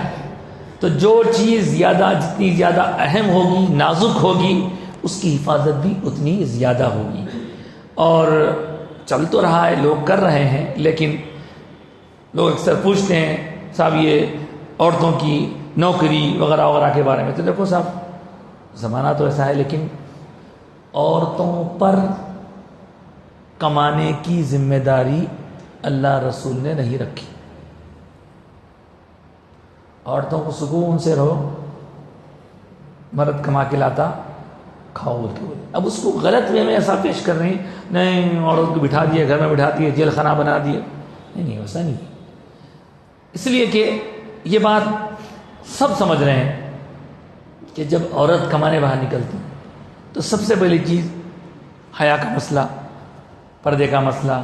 تو جو چیز جتنی زیادہ اہم ہوگی، نازک ہوگی، اس کی حفاظت بھی اتنی زیادہ ہوگی. اور چل تو رہا ہے، لوگ کر رہے ہیں، لیکن لوگ اکثر پوچھتے ہیں صاحب یہ عورتوں کی نوکری وغیرہ وغیرہ کے بارے میں. تو دیکھو صاحب زمانہ تو ایسا ہے، لیکن عورتوں پر کمانے کی ذمہ داری اللہ رسول نے نہیں رکھی. عورتوں کو سکون سے رہو، مرد کما کے لاتا کھاؤ بول کے. اب اس کو غلط وے میں ایسا پیش کر رہے ہیں، نہیں عورت کو بٹھا دیے، گھر میں بٹھا دیے، جیل خانہ بنا دیے. نہیں ویسا نہیں. اس لیے کہ یہ بات سب سمجھ رہے ہیں کہ جب عورت کمانے باہر نکلتی تو سب سے پہلی چیز حیا کا مسئلہ، پردے کا مسئلہ.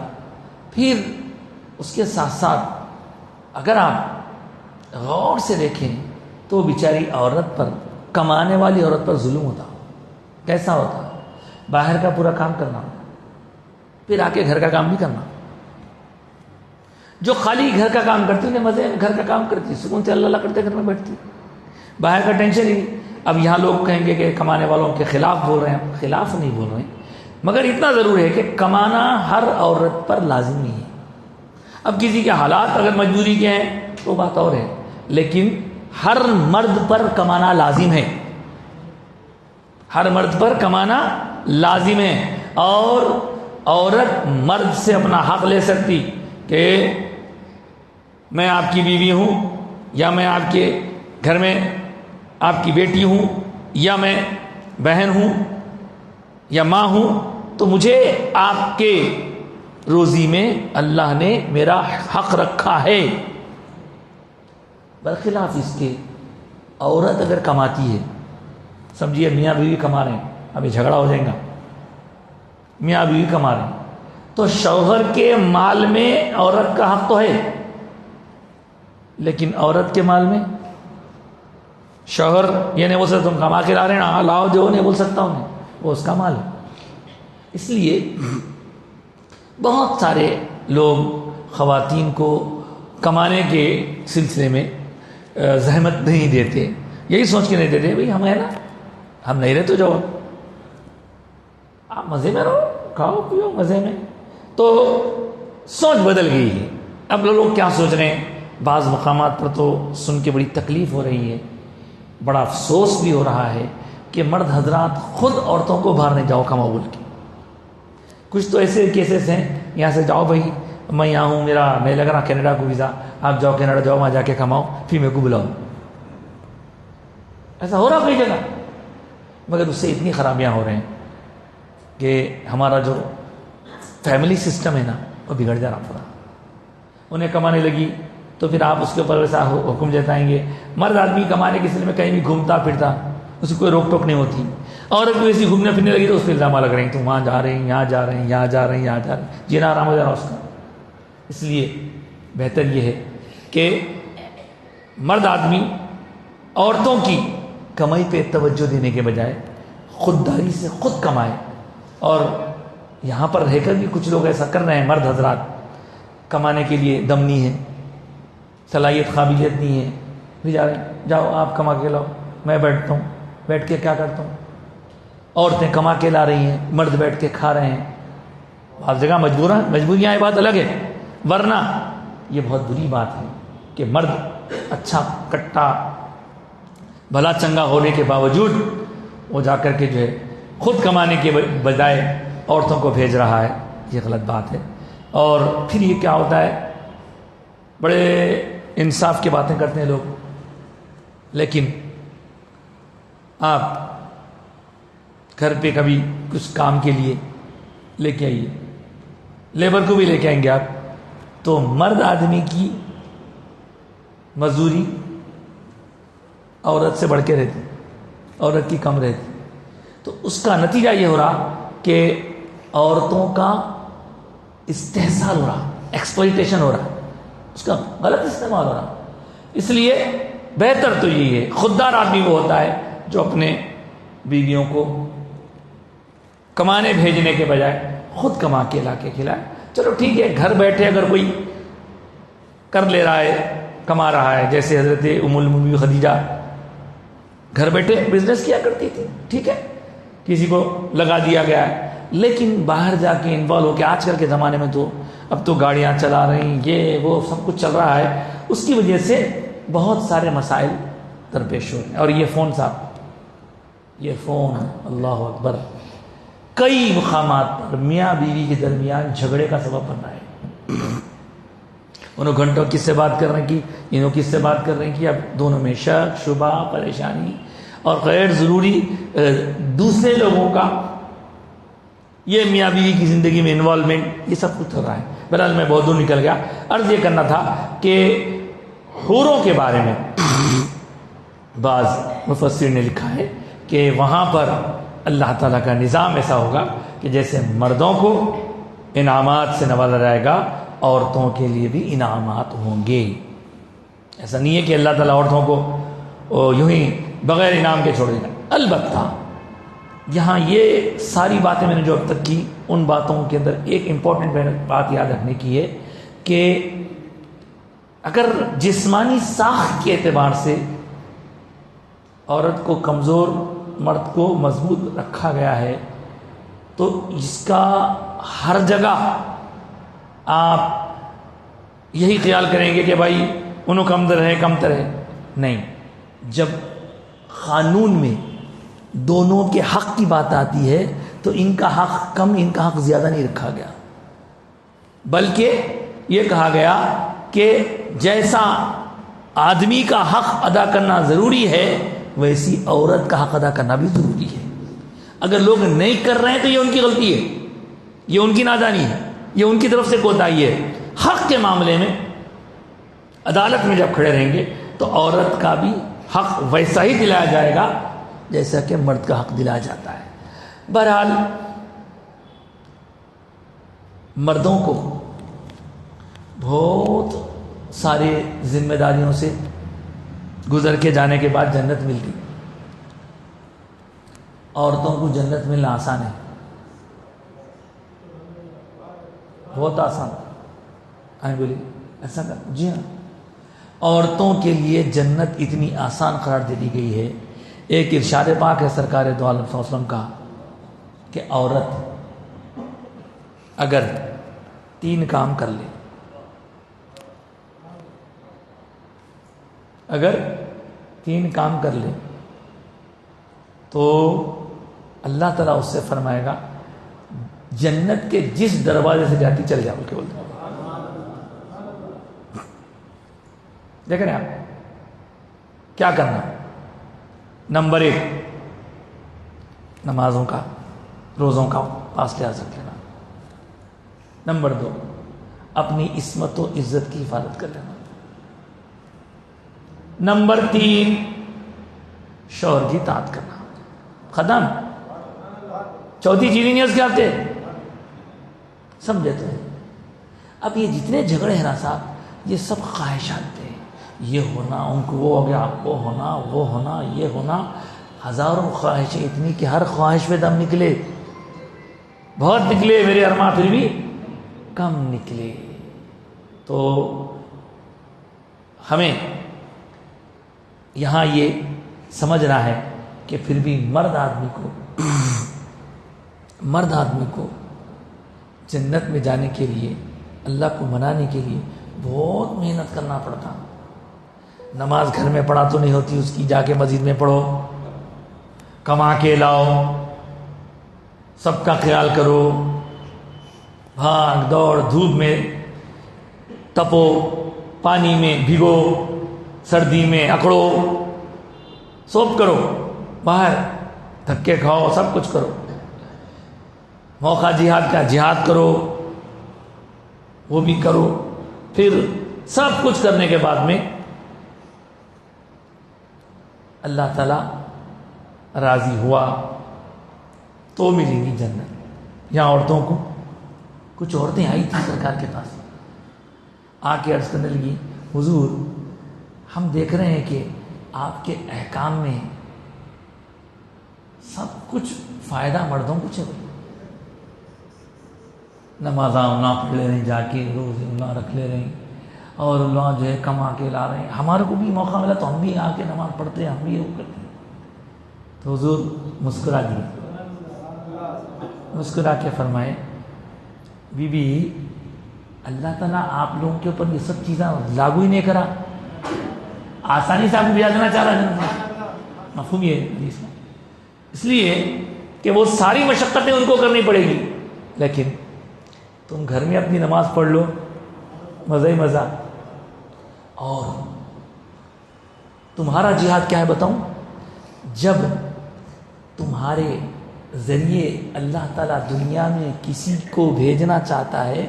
پھر اس کے ساتھ ساتھ اگر آپ غور سے دیکھیں تو بیچاری عورت پر، کمانے والی عورت پر ظلم ہوتا. کیسا ہوتا؟ باہر کا پورا کام کرنا، پھر آ کے گھر کا کام بھی کرنا. جو خالی گھر کا کام کرتی انہیں مزے گھر کا کام کرتی، سکون سے اللہ کرتے گھر میں بیٹھتی، باہر کا ٹینشن ہی. اب یہاں لوگ کہیں گے کہ کمانے والوں کے خلاف بول رہے ہیں. خلاف نہیں بول رہے ہیں، مگر اتنا ضرور ہے کہ کمانا ہر عورت پر لازم نہیں ہے. اب کسی کے حالات اگر مجبوری کے ہیں تو بات اور ہے، لیکن ہر مرد پر کمانا لازم ہے. ہر مرد پر کمانا لازم ہے. اور عورت مرد سے اپنا حق لے سکتی کہ میں آپ کی بیوی ہوں، یا میں آپ کے گھر میں آپ کی بیٹی ہوں، یا میں بہن ہوں یا ماں ہوں، تو مجھے آپ کے روزی میں اللہ نے میرا حق رکھا ہے. برخلاف اس کے عورت اگر کماتی ہے، سمجھیے میاں بیوی کما رہے ہیں، ابھی جھگڑا ہو جائے گا، میاں بیوی کما رہے ہیں تو شوہر کے مال میں عورت کا حق تو ہے، لیکن عورت کے مال میں شوہر یہ نہیں بول سکتا تم کما کے لا رہے ہیں لاؤ دو، نہیں بول سکتا انہیں، وہ اس کا مال ہے. اس لیے بہت سارے لوگ خواتین کو کمانے کے سلسلے میں زحمت نہیں دیتے، یہی سوچ کے نہیں دیتے بھئی ہم ہے نا، ہم نہیں رہے تو جاؤ، آپ مزے میں رہو، کھاؤ پیو مزے میں. تو سوچ بدل گئی ہے. اب لوگ کیا سوچ رہے ہیں بعض مقامات پر تو سن کے بڑی تکلیف ہو رہی ہے، بڑا افسوس بھی ہو رہا ہے کہ مرد حضرات خود عورتوں کو باہر نہیں جاؤ کماؤ بول کے. کچھ تو ایسے کیسز ہیں یہاں سے جاؤ بھائی میں یہاں ہوں، میں لگ رہا کینیڈا کو ویزا، آپ جاؤ کینیڈا جاؤ، وہاں جا کے کماؤ پھر میرے کو بلاؤ. ایسا ہو رہا کئی جگہ، مگر اس سے اتنی خرابیاں ہو رہے ہیں کہ ہمارا جو فیملی سسٹم ہے نا وہ بگڑ جا رہا پورا. انہیں کمانے لگی تو پھر آپ اس کے اوپر ویسا حکم جتائیں گے. مرد آدمی کمانے کے سلسلے میں کہیں بھی گھومتا پھرتا، اس کی کوئی روک ٹوک نہیں ہوتی. عورت بھی ویسی گھومنے پھرنے لگی تو اس پہ الزام لگ رہے ہیں تم وہاں جا رہے ہیں، یہاں جا رہے ہیں، یہاں جا رہے ہیں، یہاں جا رہے ہیں، جینا آرام ہو جا رہا اس کا. اس لیے بہتر یہ ہے کہ مرد آدمی عورتوں کی کمائی پہ توجہ دینے کے بجائے خودداری سے خود کمائے. اور یہاں پر رہ کر بھی کچھ لوگ ایسا کر رہے ہیں، مرد حضرات کمانے کے لیے دم نہیں ہے، صلاحیت قابلیت نہیں ہے، بھی جا رہے ہیں جاؤ آپ کما کے لاؤ، میں بیٹھتا ہوں، بیٹھ کے کیا کرتا ہوں. عورتیں کما کے لا رہی ہیں، مرد بیٹھ کے کھا رہے ہیں. بعض جگہ مجبوریاں یہ بات الگ ہے، ورنہ یہ بہت بری بات ہے کہ مرد اچھا کٹا بھلا چنگا ہونے کے باوجود وہ جا کر کے جو ہے خود کمانے کے بجائے عورتوں کو بھیج رہا ہے. یہ غلط بات ہے. اور پھر یہ کیا ہوتا ہے، بڑے انصاف کی باتیں کرتے ہیں لوگ، لیکن آپ گھر پہ کبھی کچھ کام کے لیے لے کے آئیے، لیبر کو بھی لے کے آئیں گے آپ، تو مرد آدمی کی مزدوری عورت سے بڑھ کے رہتی، عورت کی کم رہتی. تو اس کا نتیجہ یہ ہو رہا کہ عورتوں کا استحصال ہو رہا، ایکسپلائٹیشن ہو رہا، اس کا غلط استعمال ہو رہا. اس لیے بہتر تو یہی ہے، خوددار آدمی وہ ہوتا ہے جو اپنے بیویوں کو کمانے بھیجنے کے بجائے خود کما کے لا کے کھلائے. چلو ٹھیک ہے، گھر بیٹھے اگر کوئی کر لے رہا ہے، کما رہا ہے، جیسے حضرت ام المؤمنین خدیجہ گھر بیٹھے بزنس کیا کرتی تھی، ٹھیک ہے، کسی کو لگا دیا گیا ہے. لیکن باہر جا کے انوالو ہو کے، آج کل کے زمانے میں تو اب تو گاڑیاں چلا رہی ہیں، یہ وہ سب کچھ چل رہا ہے، اس کی وجہ سے بہت سارے مسائل درپیش ہو رہے ہیں. اور یہ فون صاحب، یہ فون اللہ اکبر کئی مقامات پر میاں بیوی کے درمیان جھگڑے کا سبب بن رہا ہے. انہوں گھنٹوں کس سے بات کر رہے ہیں کہ انہوں کس سے بات کر رہے ہیں کہ اب دونوں میں شک شبہ پریشانی اور غیر ضروری دوسرے لوگوں کا یہ میاں بیوی کی زندگی میں انوالومنٹ، یہ سب کچھ ہو رہا ہے. بہرحال میں بہت دور نکل گیا. عرض یہ کرنا تھا کہ حوروں کے بارے میں بعض مفسرین نے لکھا ہے کہ وہاں پر اللہ تعالیٰ کا نظام ایسا ہوگا کہ جیسے مردوں کو انعامات سے نوازا جائے گا، عورتوں کے لیے بھی انعامات ہوں گے. ایسا نہیں ہے کہ اللہ تعالیٰ عورتوں کو یوں ہی بغیر انعام کے چھوڑ دے گا. البتہ یہاں یہ ساری باتیں میں نے جو اب تک کی، ان باتوں کے اندر ایک امپورٹنٹ بات یاد رکھنے کی ہے کہ اگر جسمانی ساخت کے اعتبار سے عورت کو کمزور، مرد کو مضبوط رکھا گیا ہے، تو اس کا ہر جگہ آپ یہی خیال کریں گے کہ بھائی انہوں کمتر ہے کمتر ہے. نہیں، جب قانون میں دونوں کے حق کی بات آتی ہے تو ان کا حق کم، ان کا حق زیادہ نہیں رکھا گیا، بلکہ یہ کہا گیا کہ جیسا آدمی کا حق ادا کرنا ضروری ہے ویسی عورت کا حق ادا کرنا بھی ضروری ہے. اگر لوگ نہیں کر رہے ہیں تو یہ ان کی غلطی ہے، یہ ان کی نادانی ہے، یہ ان کی طرف سے کوتاہی ہے. حق کے معاملے میں عدالت میں جب کھڑے رہیں گے تو عورت کا بھی حق ویسا ہی دلایا جائے گا جیسا کہ مرد کا حق دلایا جاتا ہے. بہرحال مردوں کو بہت سارے ذمہ داریوں سے گزر کے جانے کے بعد جنت ملتی. عورتوں کو جنت ملنا آسان ہے، بہت آسان. آئیں بولی ایسا کر، جی ہاں، عورتوں کے لیے جنت اتنی آسان قرار دے دی گئی ہے. ایک ارشاد پاک ہے سرکار دو عالم صلی اللہ علیہ وسلم کا کہ عورت اگر 3 کام کر لے، اگر 3 کام کر لے تو اللہ تعالیٰ اس سے فرمائے گا جنت کے جس دروازے سے جاتی چل جاؤ کے بولتے دیکھ رہے ہیں آپ کیا کرنا. نمبر 1 نمازوں کا روزوں کا پاس لحاظ رکھ لینا. نمبر 2 اپنی عصمت و عزت کی حفاظت کر لینا. نمبر 3 شوہر کی اطاعت کرنا. ختم. چوتھی چیز نہیں اس کے آتے سمجھے تو. اب یہ جتنے جھگڑے ہیں نا صاحب یہ سب خواہشات تھے. یہ ہونا ان کو وہ ہو گیا وہ ہونا یہ ہونا. ہزاروں خواہشیں اتنی کہ ہر خواہش پہ دم نکلے. بہت نکلے میرے ارماں پھر بھی کم نکلے. تو ہمیں یہاں یہ سمجھنا ہے کہ پھر بھی مرد آدمی کو جنت میں جانے کے لیے اللہ کو منانے کے لیے بہت محنت کرنا پڑتا. نماز گھر میں پڑھا تو نہیں ہوتی اس کی, جا کے مسجد میں پڑھو, کما کے لاؤ, سب کا خیال کرو, بھاگ دوڑ دھوپ میں تپو, پانی میں بھگو, سردی میں اکڑو, سوپ کرو, باہر دھکے کھاؤ, سب کچھ کرو. موقع جہاد کا جہاد کرو, وہ بھی کرو. پھر سب کچھ کرنے کے بعد میں اللہ تعالیٰ راضی ہوا تو ملے گی جنت. یہاں عورتوں کو کچھ عورتیں آئی تھیں سرکار کے پاس, آ کے عرض کرنے لگی حضور ہم دیکھ رہے ہیں کہ آپ کے احکام میں سب کچھ فائدہ مردوں کو چاہیے. نمازاں نہ پڑھ لے رہے ہیں, جا کے روزے نہ رکھ لے رہے ہیں, اور اللہ جو ہے کما کے لا رہے ہیں. ہمارے کو بھی موقع ملا تو ہم بھی آ کے نماز پڑھتے ہیں, ہم بھی وہ کرتے ہیں. تو حضور مسکرا دیے, مسکرا کے فرمائے بی بی اللہ تعالیٰ آپ لوگوں کے اوپر یہ سب چیزیں لاگو ہی نہیں کرا, آسانی سے آپ کو بھیجا دینا چاہ رہا ہے. مفہوم یہ حدیث میں, اس لیے کہ وہ ساری مشقتیں ان کو کرنی پڑے گی, لیکن تم گھر میں اپنی نماز پڑھ لو, مزہ ہی مزہ. اور تمہارا جہاد کیا ہے بتاؤں, جب تمہارے ذریعے اللہ تعالیٰ دنیا میں کسی کو بھیجنا چاہتا ہے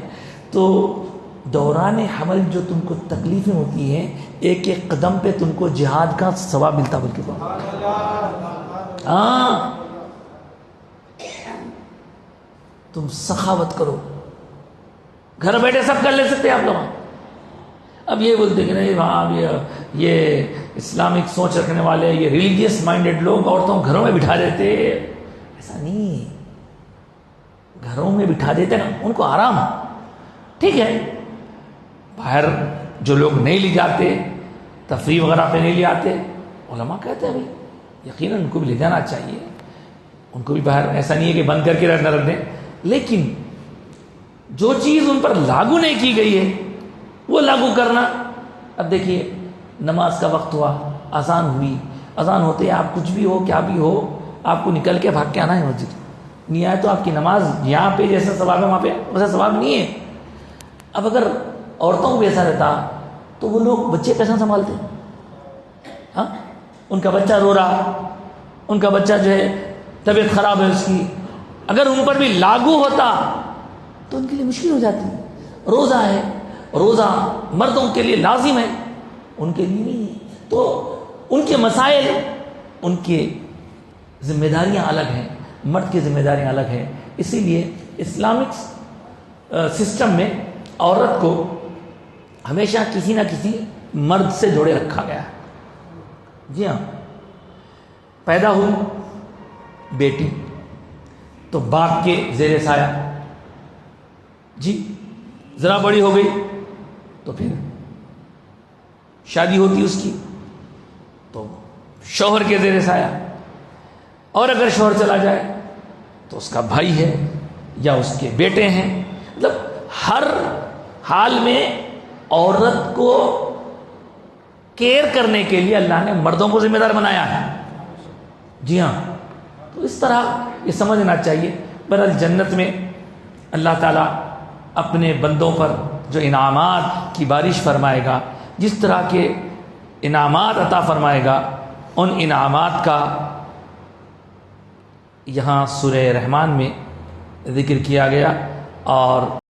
تو دوران حمل جو تم کو تکلیفیں ہوتی ہیں ایک ایک قدم پہ تم کو جہاد کا ثواب ملتا. بلکہ ہاں تم سخاوت کرو, گھر بیٹھے سب کر لے سکتے آپ لوگ. اب یہ بولتے کہ نہیں وہاں یہ اسلامک سوچ رکھنے والے, یہ ریلیجیس مائنڈیڈ لوگ عورتوں کو گھروں میں بٹھا دیتے. ایسا نہیں, گھروں میں بٹھا دیتے نا ان کو آرام, ٹھیک ہے. باہر جو لوگ نہیں لے جاتے, تفریح وغیرہ پہ نہیں لے آتے, علماء کہتے ہیں بھائی یقیناً ان کو بھی لے جانا چاہیے, ان کو بھی باہر, ایسا نہیں ہے کہ بند کر کے رکھ دیں. لیکن جو چیز ان پر لاگو نہیں کی گئی ہے وہ لاگو کرنا. اب دیکھیے نماز کا وقت ہوا, اذان ہوئی, اذان ہوتے آپ کچھ بھی ہو کیا بھی ہو آپ کو نکل کے بھاگ کے آنا ہے مسجد. نہیں آئے تو آپ کی نماز یہاں پہ جیسا ثواب ہے وہاں پہ ویسا ثواب نہیں ہے. اب اگر عورتوں کو ایسا رہتا تو وہ لوگ بچے کیسا سنبھالتے؟ ہاں, ان کا بچہ رو رہا, ان کا بچہ جو ہے طبیعت خراب ہے اس کی, اگر ان پر بھی لاگو ہوتا تو ان کے لیے مشکل ہو جاتی. روزہ ہے, روزہ مردوں کے لیے لازم ہے, ان کے لیے نہیں ہے. تو ان کے مسائل, ان کے ذمہ داریاں الگ ہیں, مرد کی ذمہ داریاں الگ ہیں. اسی لیے اسلامک سسٹم میں عورت کو ہمیشہ کسی نہ کسی مرد سے جوڑے رکھا گیا ہے. جی ہاں, پیدا ہوئی بیٹی تو باپ کے زیر سایہ, جی ذرا بڑی ہو گئی تو پھر شادی ہوتی اس کی تو شوہر کے زیر سایہ, اور اگر شوہر چلا جائے تو اس کا بھائی ہے یا اس کے بیٹے ہیں. مطلب ہر حال میں عورت کو کیئر کرنے کے لیے اللہ نے مردوں کو ذمہ دار بنایا ہے. جی ہاں، تو اس طرح یہ سمجھنا چاہیے. بہرحال جنت میں اللہ تعالیٰ اپنے بندوں پر جو انعامات کی بارش فرمائے گا، جس طرح کے انعامات عطا فرمائے گا، ان انعامات کا یہاں سورہ رحمان میں ذکر کیا گیا. اور